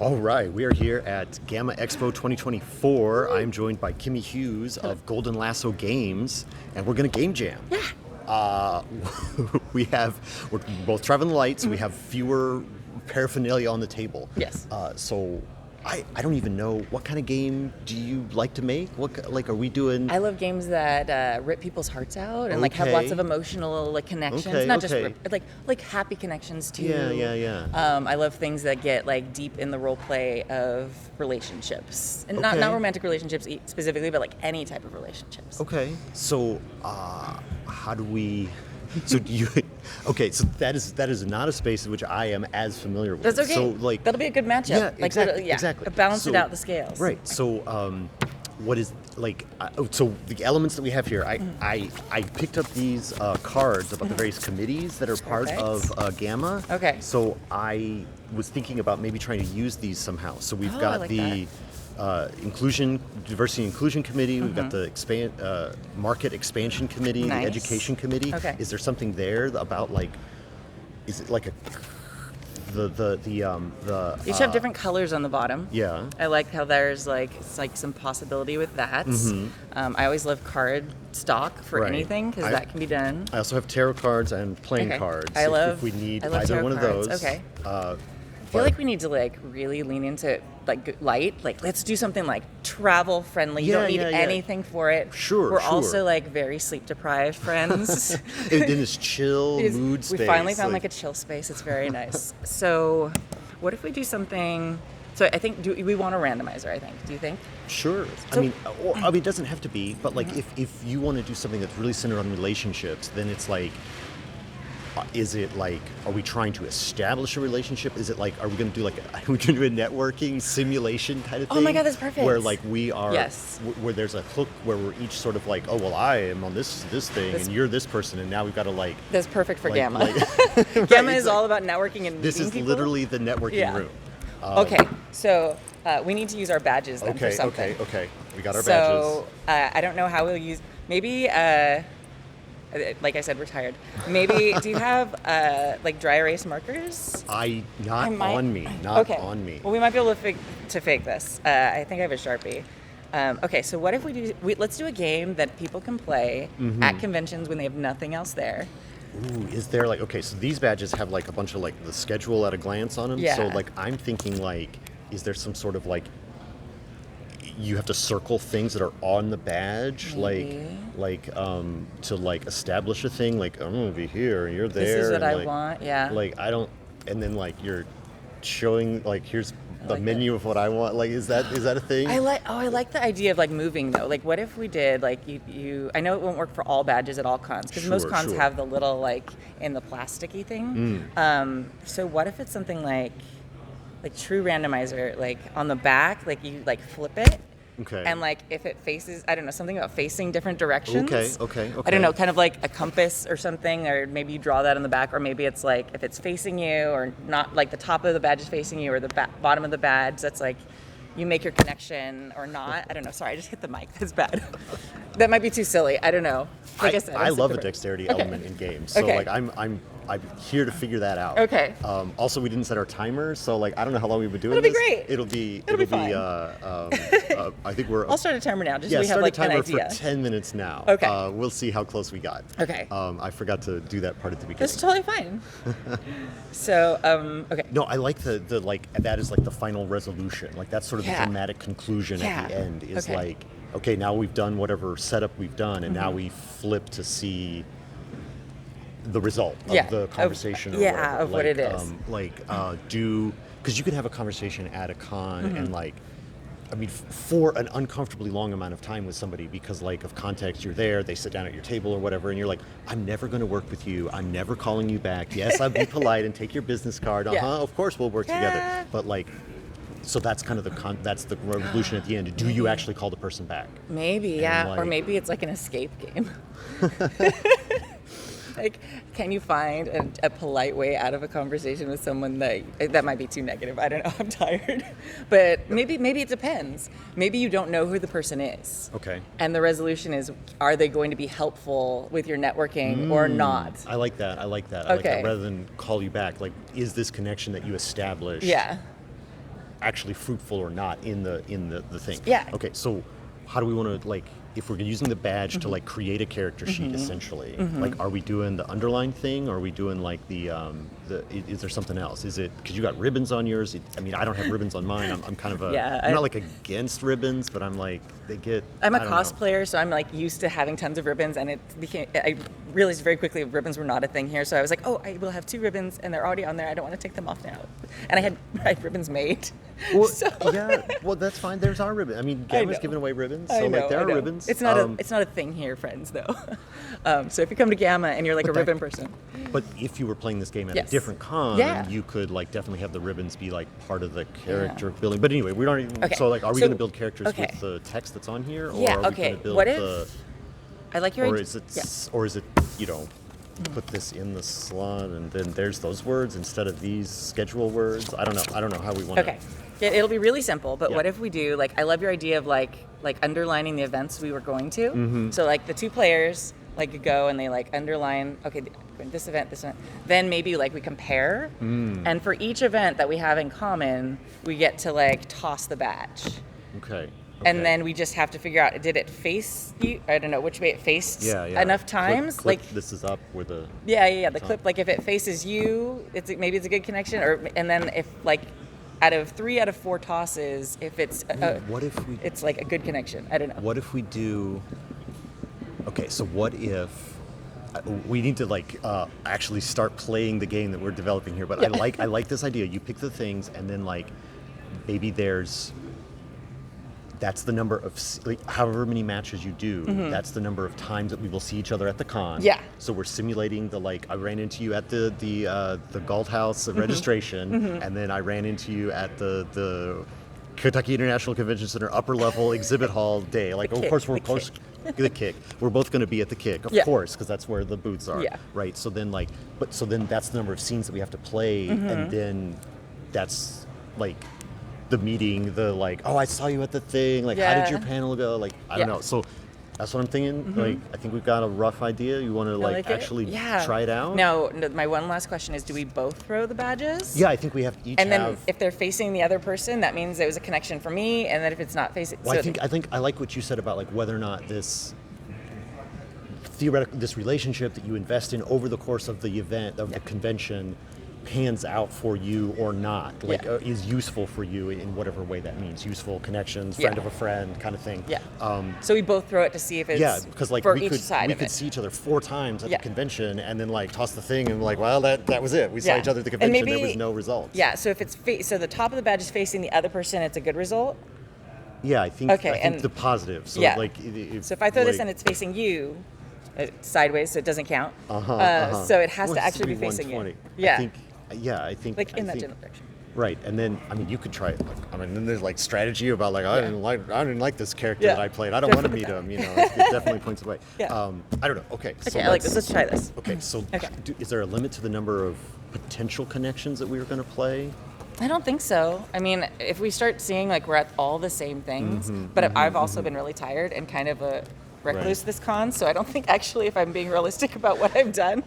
All right, we are here at GAMA Expo 2024. I'm joined by Kimi Hughes of Golden Lasso Games, and we're going to game jam. Yeah. We're both traveling light, so we have fewer paraphernalia on the table. Yes. So I don't even know, what kind of game do you like to make? Are we doing? I love games that rip people's hearts out and have lots of emotional connections, not just like happy connections too. Yeah. I love things that get deep in the role play of relationships, and not romantic relationships specifically, but any type of relationships. Okay. So how do we? So that is not a space in which I am as familiar with. That's okay. So that'll be a good matchup. Exactly. Balance it out the scales. Right. So what is so the elements that we have here? I picked up these cards about the various committees that are part of GAMA. Okay. So I was thinking about maybe trying to use these somehow. So we've got the Diversity and Inclusion Committee. We've got the Market Expansion Committee, Nice. the Education Committee. Okay. Is there something there about is it like the Each have different colors on the bottom. Yeah. I like how there's some possibility with that. I always love card stock for Right. anything because that can be done. I also have tarot cards and playing cards. If we need either tarot one of cards. those. Okay. I feel like we need to really lean into light. Let's do something travel friendly. You don't need anything for it. Sure. We're also very sleep deprived friends. in this chill mood space. We finally found a chill space. It's very nice. So, what if we do something? So I think we want a randomizer. I think. Do you think? Sure. So, it doesn't have to be, but if you want to do something that's really centered on relationships, then it's is it are we trying to establish a relationship? Is it are we going to do are we going to do a networking simulation kind of thing? Oh my God, that's perfect. Where we are, where there's a hook where we're each sort of oh well, I am on this thing and you're this person, and now we've got to That's perfect for GAMA. Right, GAMA is all about networking and this is people. Literally the networking room. Okay, so we need to use our badges then for something. Okay. We got our badges. So I don't know how we'll use. Maybe. Like I said, we're tired. Maybe, do you have dry erase markers? Not on me. Well, we might be able to fake this. I think I have a Sharpie. Okay, so what if let's do a game that people can play at conventions when they have nothing else there. Ooh, is there so these badges have a bunch of the schedule at a glance on them. Yeah. So I'm thinking is there some sort of you have to circle things that are on the badge, Maybe. to establish a thing. I'm gonna be here and you're there. This is what and, I want. Yeah. I don't, and then you're showing here's the menu of what I want. Is that a thing? I like the idea of moving though. What if we did you I know it won't work for all badges at all cons because most cons have the little in the plasticky thing. So what if it's something like true randomizer, on the back, you flip it. Okay. And if it faces, I don't know, something about facing different directions. Okay. I don't know, kind of a compass or something, or maybe you draw that on the back, or maybe it's if it's facing you, or not, the top of the badge is facing you, or the bottom of the badge, that's you make your connection or not. I don't know. Sorry, I just hit the mic. That's bad. That might be too silly. I don't know. I said, I love a dexterity element in games. So I'm here to figure that out. Okay. Also, we didn't set our timer, so I don't know how long we've been doing It'll be this. great. It'll be fine. I think we're. I'll start a timer now. Just yeah, so we have start a an timer idea. for 10 minutes now. Okay. We'll see how close we got. Okay. I forgot to do that part at the beginning. That's totally fine. So, okay. No, I like the that is the final resolution. That's sort of the dramatic conclusion at the end is okay, now we've done whatever setup we've done, and now we flip to see the result of the conversation. Of what it is. Because you can have a conversation at a con and for an uncomfortably long amount of time with somebody because of context, you're there, they sit down at your table or whatever, and you're I'm never going to work with you. I'm never calling you back. Yes, I'll be polite and take your business card. Of course we'll work together. But so that's kind of that's the resolution at the end. Do you actually call the person back? Maybe, or maybe it's an escape game. Can you find a polite way out of a conversation with someone that might be too negative? I don't know. I'm tired. But maybe it depends. Maybe you don't know who the person is. Okay. And the resolution is, are they going to be helpful with your networking or not? I like that. I like that. Rather than call you back, is this connection that you established? Yeah. actually fruitful or not in the thing. Yeah. Okay, so how do we want to, like, if we're using the badge to like create a character sheet essentially, like, are we doing the underline thing, or are we doing like the is there something else? Is it because you got ribbons on yours? I mean, I don't have ribbons on mine. I'm kind of I'm not like against ribbons, but I'm like, I'm a I don't know. cosplayer, so I'm like used to having tons of ribbons, and I realized very quickly ribbons were not a thing here. So I was like, oh, I will have 2 ribbons, and they're already on there. I don't want to take them off now. And I had ribbons made. Well, so. yeah, well, that's fine. There's our ribbon. I mean, GAMA's giving away ribbons, so like there are ribbons. It's not a thing here, friends, though. So if you come to GAMA and you're like a ribbon person. But if you were playing this game at a different con, you could like definitely have the ribbons be like part of the character building. But anyway, we don't even, so like, are we going to build characters with the text that's on here, or are we going to build what if, I like your idea. Or is it, you know, put this in the slot and then there's those words instead of these schedule words? I don't know how we want to. Okay. It'll be really simple, but what if we do, like, I love your idea of like underlining the events we were going to. So like the 2 players like go and they like underline, okay, this event. Then maybe like we compare, and for each event that we have in common, we get to like toss the badge. Okay. And then we just have to figure out, did it face you? I don't know which way it faced enough times. Clip, like this is up where the the clip. Like if it faces you, maybe it's a good connection. And then if like out of 3 out of 4 tosses, if it's what if it's like a good connection. I don't know. What if we do? Okay, so what if we need to like actually start playing the game that we're developing here? But I like this idea. You pick the things, and then like maybe that's the number of, like, however many matches you do, that's the number of times that we will see each other at the con. Yeah. So we're simulating the, like, I ran into you at the Galt House of registration, and then I ran into you at the Kentucky International Convention Center upper level exhibit hall day. Like, of course, we're the kick. We're both going to be at the kick, of course, because that's where the booths are. Yeah. Right. So then, like, so then that's the number of scenes that we have to play, and then that's like the meeting, the like, oh, I saw you at the thing, like, how did your panel go? Like, I don't know. So that's what I'm thinking. Like, I think we've got a rough idea. You want to like actually try it out? No, my one last question is, do we both throw the badges? Yeah, I think we have each. And then if they're facing the other person, that means there was a connection for me. And then if it's not facing, well, I think I like what you said about like whether or not this this relationship that you invest in over the course of the event of the convention pans out for you or not, like is useful for you in whatever way that means. Useful connections, friend of a friend kind of thing. So we both throw it to see if it's because like for we each could side we of could it. see each other 4 times at the convention and then like toss the thing and like, well, that was it. We saw each other at the convention. There was no results. Yeah. So if it's so the top of the badge is facing the other person, it's a good result. Yeah, I think the positive. So like, so if I throw this and it's facing you, sideways, so it doesn't count. So it has to actually be facing you. I think like in that general direction. Right, and then I mean you could try it. Like, I mean, then there's like strategy about like I didn't like this character that I played. I don't want to meet him. You know, it definitely points away. I don't know. Okay. So I like this. Let's try this. Okay. So is there a limit to the number of potential connections that we were going to play? I don't think so. I mean, if we start seeing like we're at all the same things, but I've also been really tired and kind of a recluse this con, so I don't think actually, if I'm being realistic about what I've done.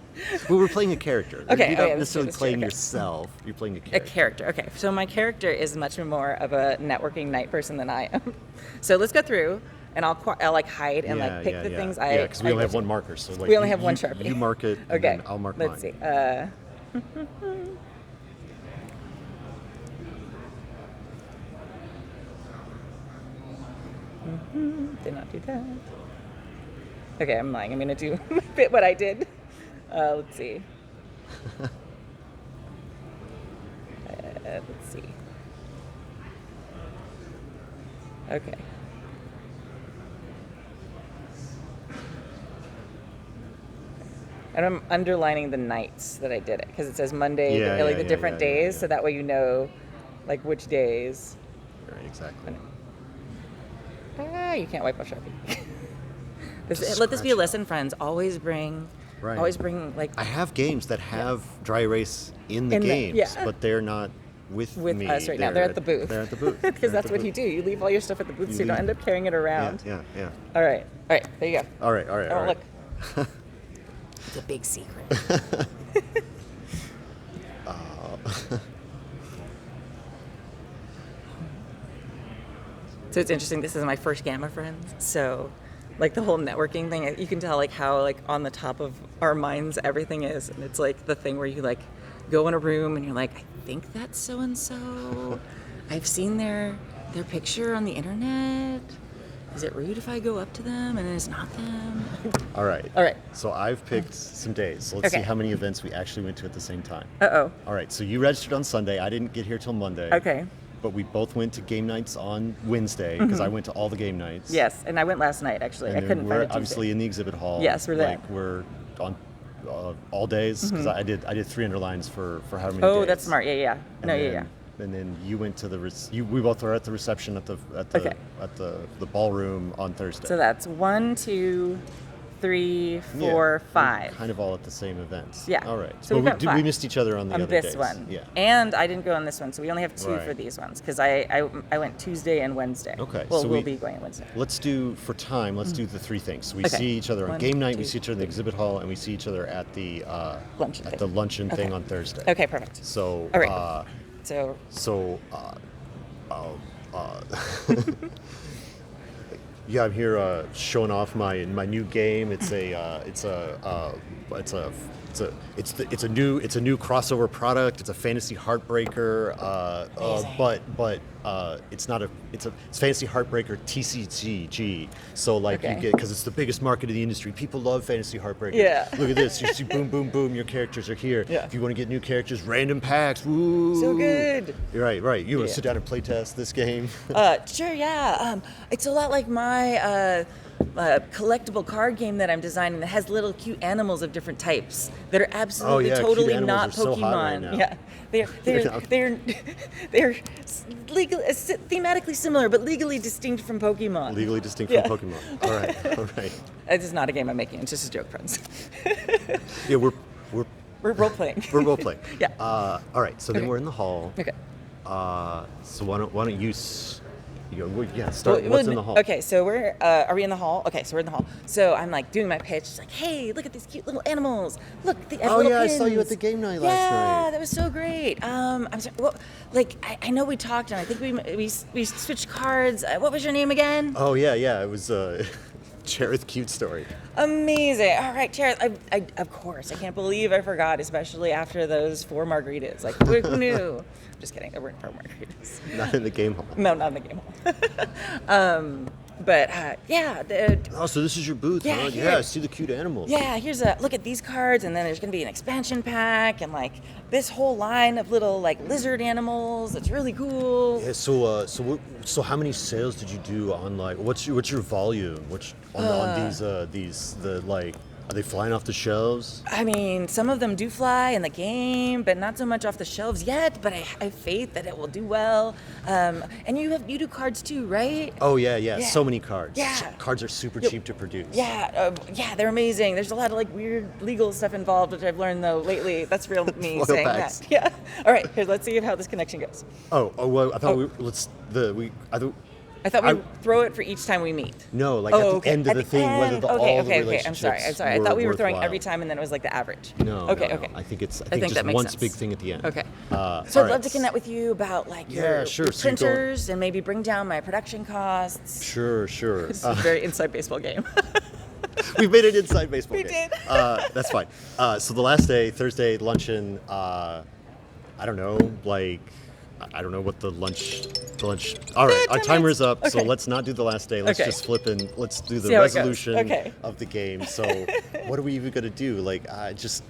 Well, we're playing a character. Okay. You're not necessarily playing yourself. You're playing a character. A character. Okay. So my character is much more of a networking night person than I am. So let's go through, and I'll like hide and like pick the things I. Yeah, because we only have one marker, so like we only have one Sharpie. You mark it. And then I'll mark mine. Let's see. Did not do that. Okay, I'm lying. I'm going to do a bit what I did. Let's see. Let's see. Okay. And I'm underlining the nights that I did it because it says Monday, the different days, so that way you know, like, which days. Right, exactly. You can't wipe off Sharpie. Let this be a lesson, friends. Always bring like. I have games that have dry erase in the games, but they're not with me. Us right now. They're at the booth. They're at the booth. Because that's what you do. You leave all your stuff at the booth, so you don't end up carrying it around. Yeah. All right. There you go. All right. Oh, look. It's a big secret. So it's interesting. This is my first GAMA friends. So, like the whole networking thing, you can tell like how like on the top of our minds everything is, and it's like the thing where you like go in a room and you're like, I think that's so and so. I've seen their picture on the internet. Is it rude if I go up to them and it's not them? All right. All right. So I've picked some days. So let's Okay. see how many events we actually went to at the same time. Uh-oh. All right. So you registered on Sunday. I didn't get here till Monday. Okay. But we both went to game nights on Wednesday because I went to all the game nights. Yes, and I went last night actually. And I then couldn't we're find it Tuesday. obviously in the exhibit hall. Yes, we're there. Like we're on all days because I did 3 underlines for how many days. Oh, that's smart. Yeah. And No, then, yeah. And then you went to we both were at the reception at the Okay. ballroom on Thursday. So that's 1, 2, 3, 4, Yeah, we're 5. Kind of all at the same events. Yeah. All right. So But we've got we 5. missed each other on the On other this days. one. Yeah. And I didn't go on this one, so we only have 2 Right. for these ones because I went Tuesday and Wednesday. Okay, Well, so we'll we- be going Wednesday. Let's do for time. Let's do the 3 things. So we Okay. see each other on 1, game night. We 2, see each other in the exhibit hall, and we see each other at the Luncheon at thing. the luncheon thing Okay. on Thursday. Okay, perfect. So. All right. So Yeah, I'm here showing off my new game. It's a new crossover product. It's a fantasy heartbreaker, but it's fantasy heartbreaker TCG. So like Okay. you get, because it's the biggest market in the industry. People love fantasy heartbreakers. Yeah. Look at this. You see, boom, boom, boom. Your characters are here. Yeah. If you want to get new characters, random packs. Woo. So good. Right. You want to Yeah. sit down and play test this game? Sure, yeah. It's a lot like my collectible card game that I'm designing that has little cute animals of different types that are absolutely yeah, cute totally animals not are so hot right Pokemon. now. Yeah, they're thematically similar but legally distinct from Pokemon. Legally distinct Yeah. from Pokemon. All right. This is not a game I'm making. It's just a joke, friends. Yeah, we're We're role playing. role playing. Yeah. All right. So then Okay. we're in the hall. Okay. So why don't you? Start. What's in the hall? Okay, so are we in the hall? Okay, so we're in the hall. So I'm like doing my pitch. It's like, hey, look at these cute little animals. Look, they have Oh, little yeah, I pins. saw you at the game night last Yeah, night. that was so great. I'm sorry. Well, like I know we talked and I think we switched cards. What was your name again? Oh yeah. It was Cherith Cute Story. Amazing. All right, Chair. I of course. I can't believe I forgot, especially after those 4 margaritas. Like, who knew? I'm just kidding. There weren't 4 margaritas. Not in the game hall. No, not in the game hall. But yeah. Oh, so this is your booth, Yeah, huh? here. Yeah, I see the cute animals. Yeah, here's a look at these cards, and then there's gonna be an expansion pack, and like this whole line of little like lizard animals. It's really cool. Yeah, so how many sales did you do on like what's your volume? On these are they flying off the shelves? I mean, some of them do fly in the game, but not so much off the shelves yet. But I have faith that it will do well. And you do cards too, right? Oh yeah. So many cards. Yeah. Cards are super cheap to produce. Yeah, they're amazing. There's a lot of like weird legal stuff involved, which I've learned though lately. That's real me Foil saying packs. that. Yeah. All right, here, let's see how this connection goes. Oh well, I thought I thought we'd throw it for each time we meet. No, like at the end of the thing, whether end. all Okay. the I'm relationships sorry. I thought we were throwing worthwhile. every time, and then it was like the average. No. Okay. no. Okay. I think it's think just that makes one sense. big thing at the end. Okay. So So I'd all love to right. connect with you about like Yeah, your, sure. your So you go- printers and maybe bring down my production costs. Sure. This is a very inside baseball game. We've made it inside baseball. We game. did. That's fine. So the last day, Thursday luncheon. I don't know, I don't know what the lunch. All right, our 10 timer minutes. is up, so Okay. let's not do the last day. Let's Okay. just flip in. Let's do the See how it goes. resolution Okay. of the game. So, what are we even gonna do? Just.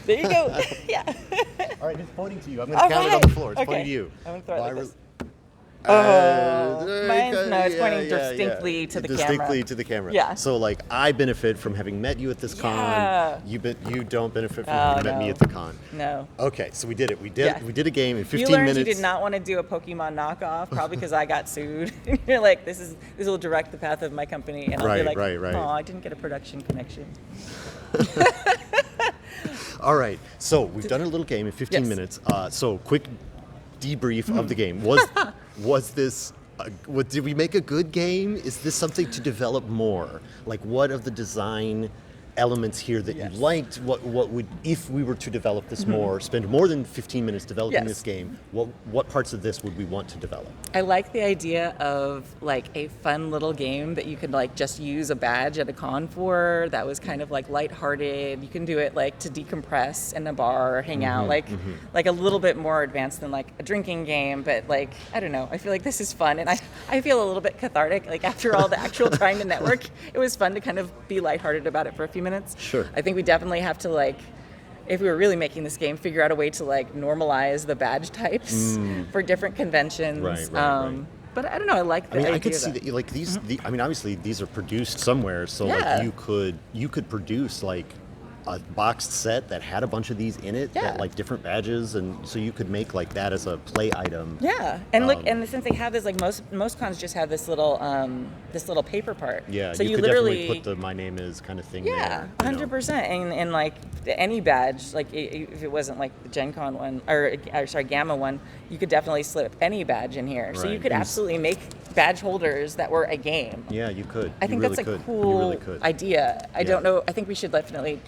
There you go. Yeah. All right, it's pointing to you. I'm gonna All count it on right. the floor. It's Okay. pointing to you. I'm gonna throw it like By this. There Mine's- you go. no, it's pointing distinctly to the Distinctly camera. to the camera. Yeah. So I benefit from having met you at this Yeah. con. You don't benefit from Oh, having met me no. at the con. No. Okay, so we did it. We Yeah. did a game in 15 You learned minutes. you did not want to do a Pokemon knockoff, probably because I got sued. You're like, this will direct the path of my company, and I'll Right, be like, right. oh, I didn't get a production connection. All right, so we've done a little game in 15 Yes. minutes. So quick debrief of the game. Was this? Did we make a good game? Is this something to develop more? Like, what of the design elements here that you liked? What would, if we were to develop this more, spend more than 15 minutes developing this game, what parts of this would we want to develop? I like the idea of like a fun little game that you could like just use a badge at a con for, that was kind of like lighthearted. You can do it like to decompress in a bar or hang out, like a little bit more advanced than like a drinking game, but like, I don't know, I feel like this is fun, and I feel a little bit cathartic, like after all the actual trying to network, it was fun to kind of be lighthearted about it for a few minutes. Sure. I think we definitely have to like, if we were really making this game, figure out a way to like normalize the badge types for different conventions. Right. But I don't know, I like the idea. I could see that like these, I mean, obviously these are produced somewhere, so like you could produce like a boxed set that had a bunch of these in it, that like different badges, and so you could make like that as a play item. Yeah, and look, and since they have this, like most cons just have this little paper part. Yeah, so you could literally definitely put the "my name is" kind of thing. Yeah, 100%. And like any badge, like if it wasn't like the Gen Con one or sorry GAMA one, you could definitely slip any badge in here. So you could absolutely make badge holders that were a game. Yeah, you could. I think that's a cool idea. I don't know. I think we should definitely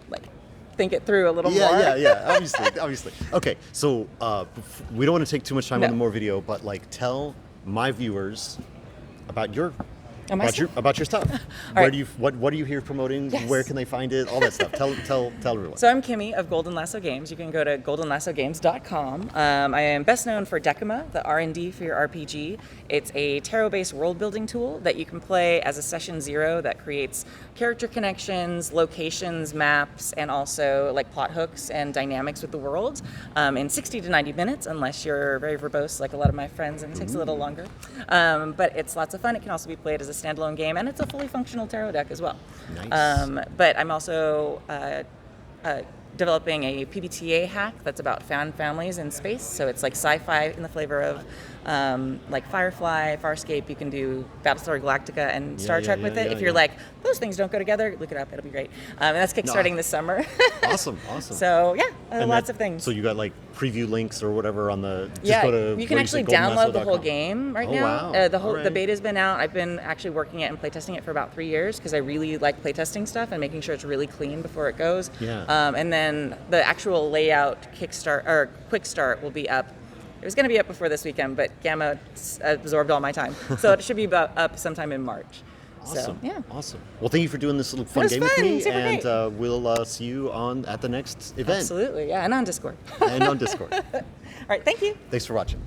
like think it through a little more. Yeah. Obviously. Okay, so we don't want to take too much time on the more video, but like tell my viewers about your stuff. Where do you what are you here promoting? Yes. Where can they find it? All that stuff. Tell everyone. So I'm Kimi of Golden Lasso Games. You can go to goldenlassogames.com. I am best known for Decima, the R&D for your RPG. It's a tarot-based world-building tool that you can play as a session 0 that creates character connections, locations, maps, and also like plot hooks and dynamics with the world in 60 to 90 minutes, unless you're very verbose like a lot of my friends, and it takes a little longer. But it's lots of fun. It can also be played as a standalone game, and it's a fully functional tarot deck as well. Nice. But I'm also developing a PBTA hack that's about found families in space. So it's like sci-fi in the flavor of like Firefly, Farscape. You can do Battlestar Galactica and Star Trek with it. If you're like, those things don't go together, look it up. It'll be great. And that's kickstarting this summer. Awesome. So lots of things. So you got like preview links or whatever on the. You can actually download the whole game right now. Wow. The beta's been out. I've been actually working it and playtesting it for about 3 years because I really like playtesting stuff and making sure it's really clean before it goes. Yeah. And then the actual layout quick start will be up. It was going to be up before this weekend, but GAMA absorbed all my time, so it should be up sometime in March. Awesome. So, Awesome. Well, thank you for doing this little fun game with me, Super and great. we'll see you at the next event. Absolutely, yeah, and on Discord. And on Discord. All right, thank you. Thanks for watching.